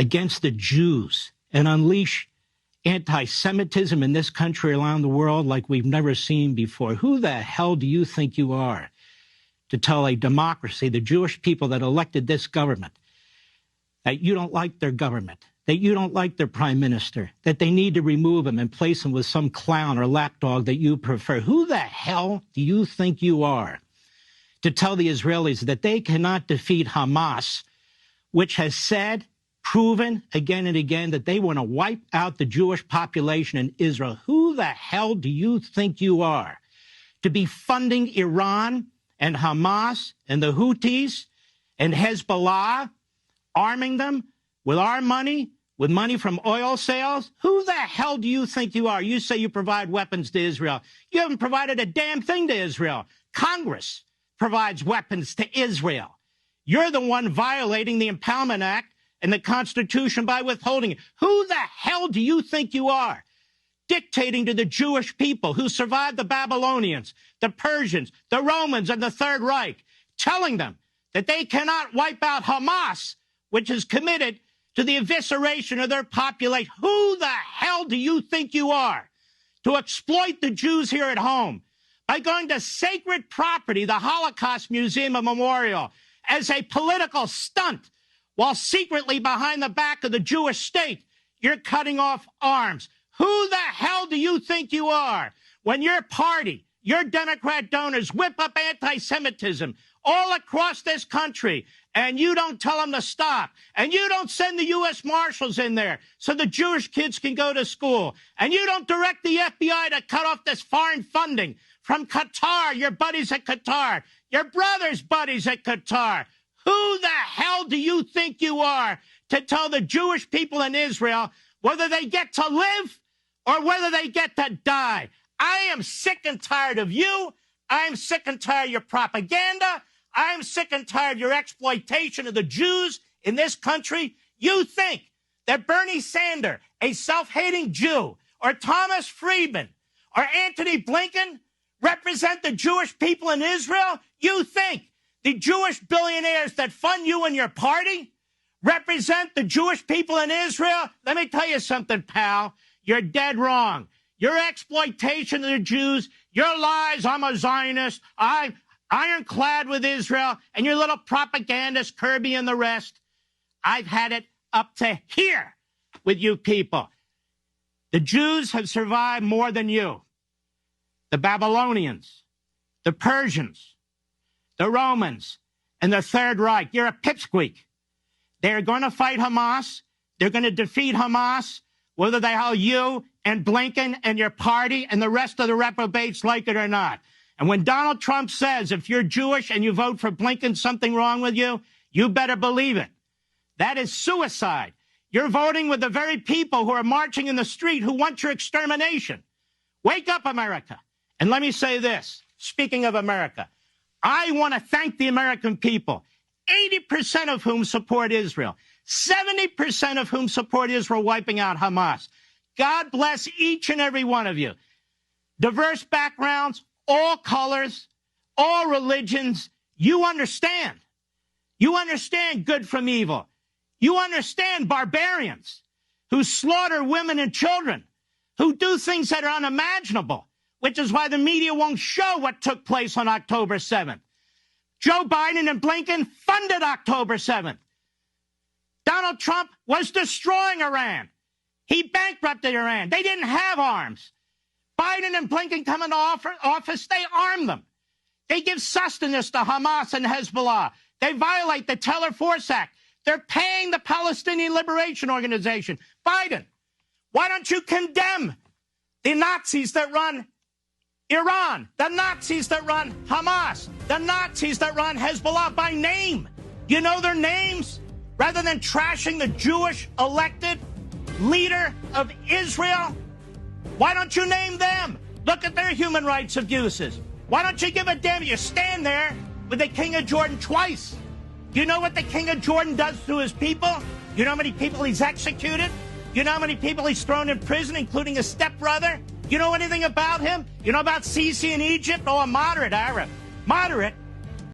against the Jews and unleash anti-Semitism in this country around the world like we've never seen before. Who the hell do you think you are to tell a democracy, the Jewish people that elected this government, that you don't like their government, that you don't like their prime minister, that they need to remove him and place him with some clown or lapdog that you prefer? Who the hell do you think you are to tell the Israelis that they cannot defeat Hamas, which has said, proven again and again, that they want to wipe out the Jewish population in Israel? Who the hell do you think you are to be funding Iran and Hamas and the Houthis and Hezbollah, arming them with our money, with money from oil sales? Who the hell do you think you are? You say you provide weapons to Israel. You haven't provided a damn thing to Israel. Congress provides weapons to Israel. You're the one violating the Impoundment Act and the Constitution by withholding it. Who the hell do you think you are, dictating to the Jewish people who survived the Babylonians, the Persians, the Romans, and the Third Reich, telling them that they cannot wipe out Hamas, which is committed to the evisceration of their population? Who the hell do you think you are to exploit the Jews here at home by going to sacred property, the Holocaust Museum and Memorial, as a political stunt, while secretly behind the back of the Jewish state, you're cutting off arms? Who the hell do you think you are when your party, your Democrat donors whip up anti-Semitism all across this country, and you don't tell them to stop, and you don't send the U.S. Marshals in there so the Jewish kids can go to school, and you don't direct the FBI to cut off this foreign funding from Qatar, your buddies at Qatar, your brother's buddies at Qatar? Who the hell do you think you are to tell the Jewish people in Israel whether they get to live or whether they get to die? I am sick and tired of you. I am sick and tired of your propaganda. I am sick and tired of your exploitation of the Jews in this country. You think that Bernie Sanders, a self-hating Jew, or Thomas Friedman, or Antony Blinken represent the Jewish people in Israel? You think the Jewish billionaires that fund you and your party represent the Jewish people in Israel? Let me tell you something, pal. You're dead wrong. Your exploitation of the Jews, your lies, I'm a Zionist, I'm ironclad with Israel, and your little propagandist, Kirby and the rest, I've had it up to here with you people. The Jews have survived more than you. The Babylonians, the Persians, the Romans, and the Third Reich. You're a pipsqueak. They're going to fight Hamas. They're going to defeat Hamas, whether the hell you and Blinken and your party and the rest of the reprobates like it or not. And when Donald Trump says, if you're Jewish and you vote for Blinken, something wrong with you, you better believe it. That is suicide. You're voting with the very people who are marching in the street who want your extermination. Wake up, America. And let me say this, speaking of America, I want to thank the American people, 80% of whom support Israel, 70% of whom support Israel wiping out Hamas. God bless each and every one of you. Diverse backgrounds, all colors, all religions. You understand. You understand good from evil. You understand barbarians who slaughter women and children, who do things that are unimaginable, which is why the media won't show what took place on October 7th. Joe Biden and Blinken funded October 7th. Donald Trump was destroying Iran. He bankrupted Iran. They didn't have arms. Biden and Blinken come into office, they arm them. They give sustenance to Hamas and Hezbollah. They violate the Teller Force Act. They're paying the Palestinian Liberation Organization. Biden, why don't you condemn the Nazis that run Iran, the Nazis that run Hamas, the Nazis that run Hezbollah by name? You know their names? Rather than trashing the Jewish elected leader of Israel, why don't you name them? Look at their human rights abuses. Why don't you give a damn? You stand there with the King of Jordan twice. You know what the King of Jordan does to his people? You know how many people he's executed? You know how many people he's thrown in prison, including his stepbrother? You know anything about him? You know about Sisi in Egypt? Oh, a moderate Arab. Moderate